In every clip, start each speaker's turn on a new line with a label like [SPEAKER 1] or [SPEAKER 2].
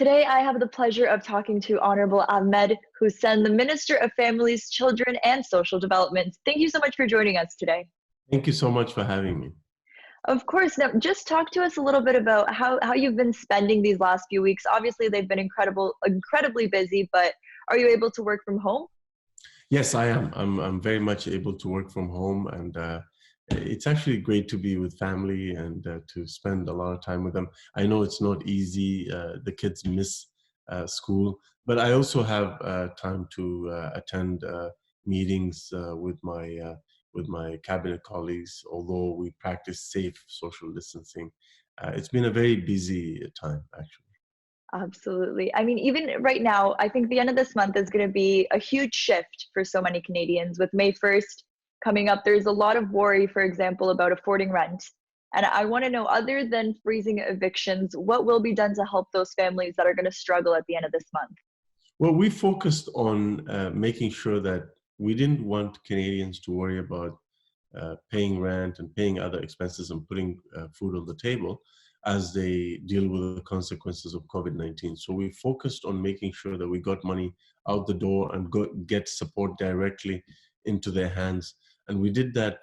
[SPEAKER 1] Today, I have the pleasure of talking to Honorable Ahmed Hussen, the Minister of Families, Children, and Social Development. Thank you so much for joining us today.
[SPEAKER 2] Thank you so much for having me.
[SPEAKER 1] Of course. Now, just talk to us a little bit about how you've been spending these last few weeks. Obviously, they've been incredibly busy, but are you able to work from home?
[SPEAKER 2] Yes, I am. I'm very much able to work from home, and it's actually great to be with family and to spend a lot of time with them. I know it's not easy. The kids miss school, but I also have time to attend meetings with my cabinet colleagues. Although we practice safe social distancing, it's been a very busy time, actually.
[SPEAKER 1] Absolutely. I mean, even right now, I think the end of this month is going to be a huge shift for so many Canadians. With May 1st coming up, there's a lot of worry, for example, about affording rent. And I want to know, other than freezing evictions, what will be done to help those families that are going to struggle at the end of this month?
[SPEAKER 2] Well, we focused on making sure that we didn't want Canadians to worry about paying rent and paying other expenses and putting food on the table as they deal with the consequences of COVID-19. So we focused on making sure that we got money out the door and get support directly into their hands. And we did that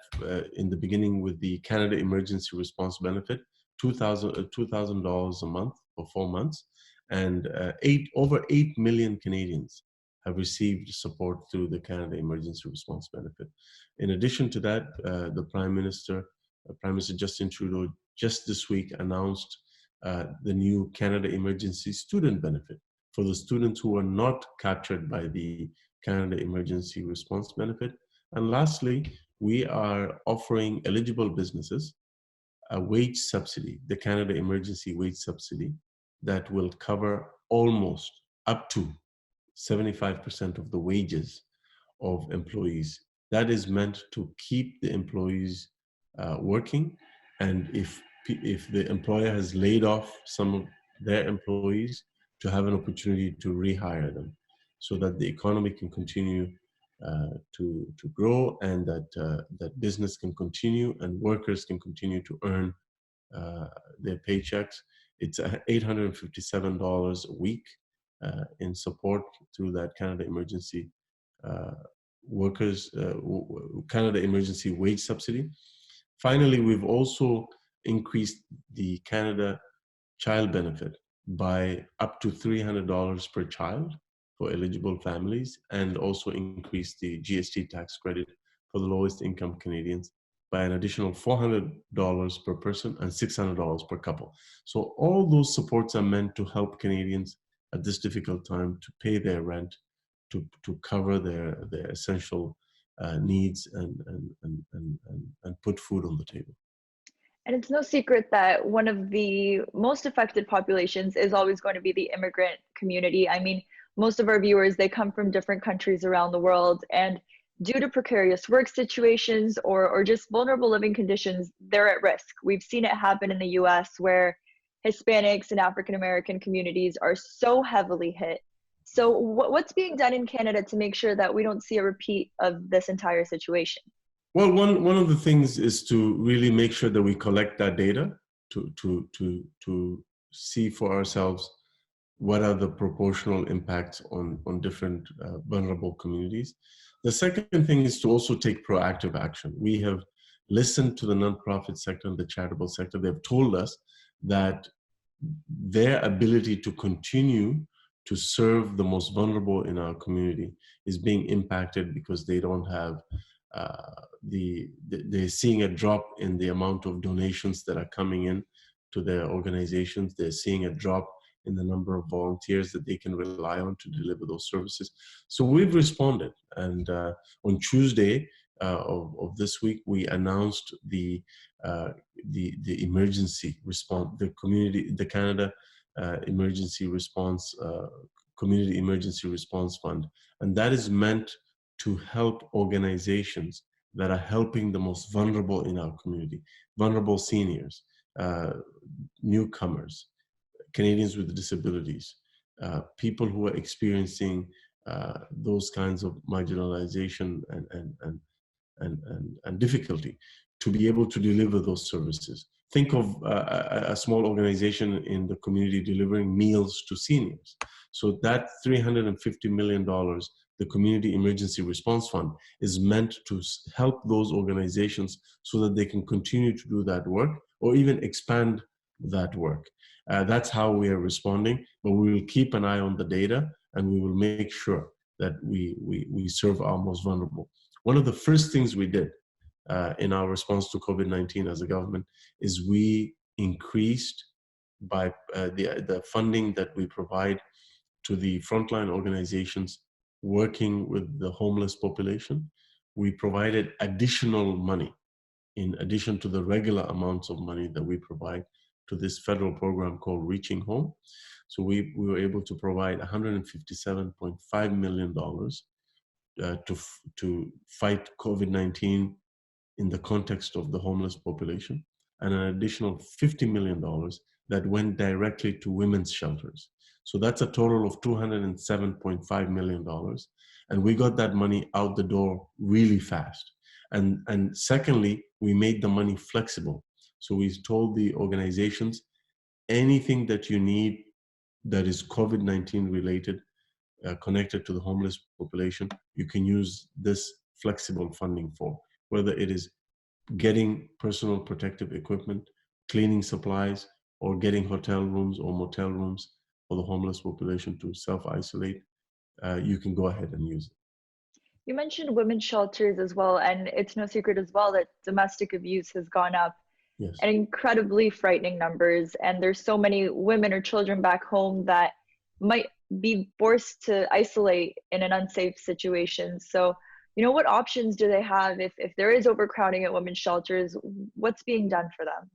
[SPEAKER 2] in the beginning with the Canada Emergency Response Benefit, $2,000 a month for 4 months. And over 8 million Canadians have received support through the Canada Emergency Response Benefit. In addition to that, the Prime Minister Justin Trudeau, just this week announced the new Canada Emergency Student Benefit for the students who are not captured by the Canada Emergency Response Benefit. And lastly, we are offering eligible businesses a wage subsidy, the Canada Emergency Wage Subsidy, that will cover almost up to 75% of the wages of employees. That is meant to keep the employees working, and if the employer has laid off some of their employees, to have an opportunity to rehire them, so that the economy can continue to grow, and that business can continue and workers can continue to earn their paychecks. It's $857 a week in support through that Canada Emergency Canada Emergency Wage Subsidy. Finally, we've also increased the Canada Child Benefit by up to $300 per child for eligible families, and also increased the GST tax credit for the lowest income Canadians by an additional $400 per person and $600 per couple. So all those supports are meant to help Canadians at this difficult time to pay their rent, to cover their essential needs, and put food on the table.
[SPEAKER 1] And it's no secret that one of the most affected populations is always going to be the immigrant community. I mean, most of our viewers, they come from different countries around the world, and due to precarious work situations or just vulnerable living conditions, they're at risk. We've seen it happen in the US, where Hispanics and African American communities are so heavily hit. So what's being done in Canada to make sure that we don't see a repeat of this entire situation?
[SPEAKER 2] Well, one of the things is to really make sure that we collect that data to see for ourselves what are the proportional impacts on different vulnerable communities. The second thing is to also take proactive action. We have listened to the nonprofit sector and the charitable sector. They've told us that their ability to continue to serve the most vulnerable in our community is being impacted because they don't have they're seeing a drop in the amount of donations that are coming in to their organizations. They're seeing a drop in the number of volunteers that they can rely on to deliver those services. So we've responded, and on Tuesday of this week, we announced the emergency response, the Canada Emergency Response Community Emergency Response Fund, and that is meant to help organizations that are helping the most vulnerable in our community, vulnerable seniors, newcomers, Canadians with disabilities, people who are experiencing those kinds of marginalization and difficulty, to be able to deliver those services. think of a small organization in the community delivering meals to seniors. So that $350 million, the Community Emergency Response Fund, is meant to help those organizations so that they can continue to do that work or even expand that work. That's how we are responding, but we will keep an eye on the data and we will make sure that we serve our most vulnerable. One of the first things we did in our response to COVID-19 as a government is we increased by the funding that we provide to the frontline organizations working with the homeless population. We provided additional money in addition to the regular amounts of money that we provide to this federal program called Reaching Home. So we were able to provide $157.5 million to fight COVID-19 in the context of the homeless population, and an additional $50 million that went directly to women's shelters. So that's a total of $207.5 million. And we got that money out the door really fast. And secondly, we made the money flexible. So we told the organizations, anything that you need that is COVID-19 related, connected to the homeless population, you can use this flexible funding for, whether it is getting personal protective equipment, cleaning supplies, or getting hotel rooms or motel rooms for the homeless population to self-isolate. You can go ahead and use it.
[SPEAKER 1] You mentioned women's shelters as well, and it's no secret as well that domestic abuse has gone up
[SPEAKER 2] Yes.
[SPEAKER 1] at incredibly frightening numbers. And there's so many women or children back home that might be forced to isolate in an unsafe situation. So, what options do they have if there is overcrowding at women's shelters? What's being done for them?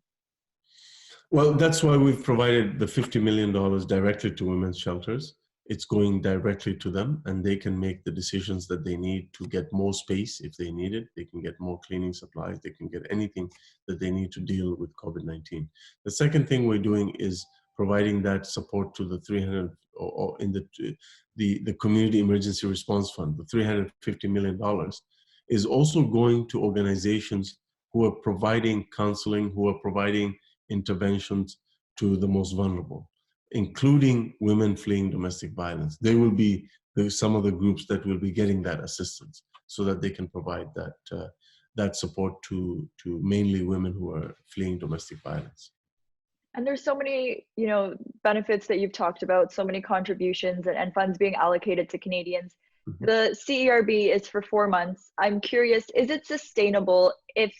[SPEAKER 2] Well, that's why we've provided the $50 million directly to women's shelters. It's going directly to them, and they can make the decisions that they need to get more space if they need it. They can get more cleaning supplies. They can get anything that they need to deal with COVID-19. The second thing we're doing is providing that support to the 300 or in the Community Emergency Response Fund. The $350 million is also going to organizations who are providing counseling, who are providing interventions to the most vulnerable, including women fleeing domestic violence. They will be some of the groups that will be getting that assistance so that they can provide that support to mainly women who are fleeing domestic violence.
[SPEAKER 1] And there's so many, benefits that you've talked about, so many contributions and funds being allocated to Canadians.
[SPEAKER 2] Mm-hmm.
[SPEAKER 1] The CERB is for 4 months. I'm curious, is it sustainable if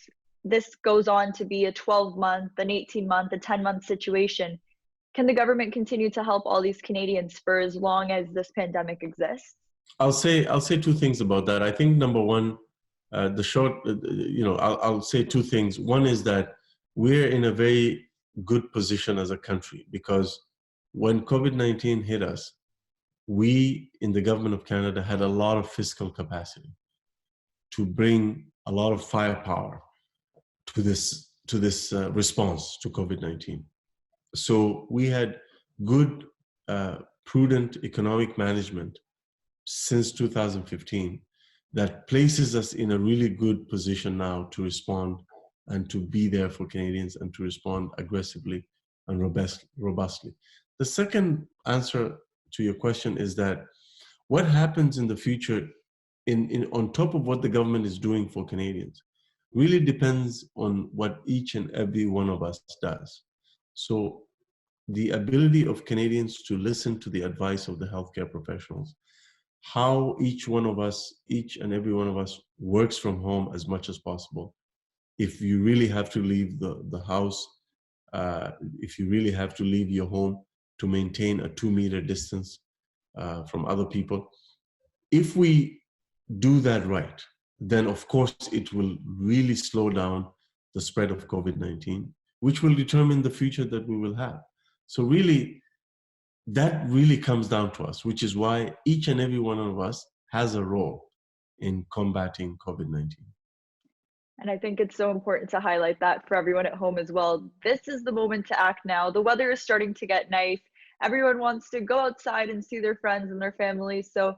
[SPEAKER 1] this goes on to be a 12-month, an 18-month, a 10-month situation? Can the government continue to help all these Canadians for as long as this pandemic exists?
[SPEAKER 2] I'll say two things about that. I think number one, I'll say two things. One is that we're in a very good position as a country because when COVID-19 hit us, we in the government of Canada had a lot of fiscal capacity to bring a lot of firepower to this response to COVID-19. So we had good, prudent economic management since 2015 that places us in a really good position now to respond and to be there for Canadians and to respond aggressively and robustly. The second answer to your question is that what happens in the future on top of what the government is doing for Canadians really depends on what each and every one of us does. So the ability of Canadians to listen to the advice of the healthcare professionals, how each and every one of us works from home as much as possible. If you really have to leave the house, if you really have to leave your home to maintain a 2-meter distance from other people, if we do that right, then of course it will really slow down the spread of COVID-19, which will determine the future that we will have. So really, that really comes down to us, which is why each and every one of us has a role in combating COVID-19.
[SPEAKER 1] And I think it's so important to highlight that for everyone at home as well. This is the moment to act now. The weather is starting to get nice. Everyone wants to go outside and see their friends and their families. So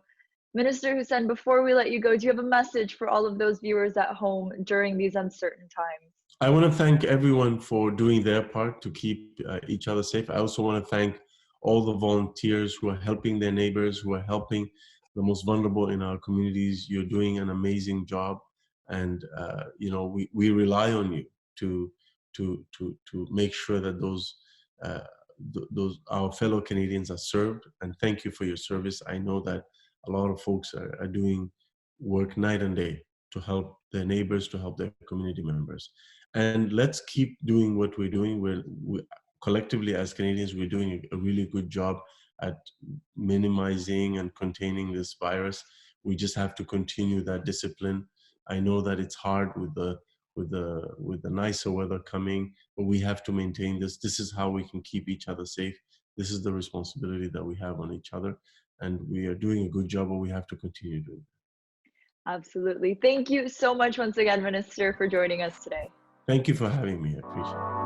[SPEAKER 1] Minister Hussen, before we let you go, do you have a message for all of those viewers at home during these uncertain times?
[SPEAKER 2] I want to thank everyone for doing their part to keep each other safe. I also want to thank all the volunteers who are helping their neighbors, who are helping the most vulnerable in our communities. You're doing an amazing job, and you know, we rely on you to to make sure that uh, those our fellow Canadians are served. And thank you for your service. I know that a lot of folks are doing work night and day to help their neighbors, to help their community members. And let's keep doing what we're doing. We collectively as Canadians, we're doing a really good job at minimizing and containing this virus. We just have to continue that discipline. I know that it's hard with the nicer weather coming, but we have to maintain this. This is how we can keep each other safe. This is the responsibility that we have on each other, and we are doing a good job, but we have to continue doing it.
[SPEAKER 1] Absolutely. Thank you so much once again, Minister, for joining us today.
[SPEAKER 2] Thank you for having me. I appreciate it.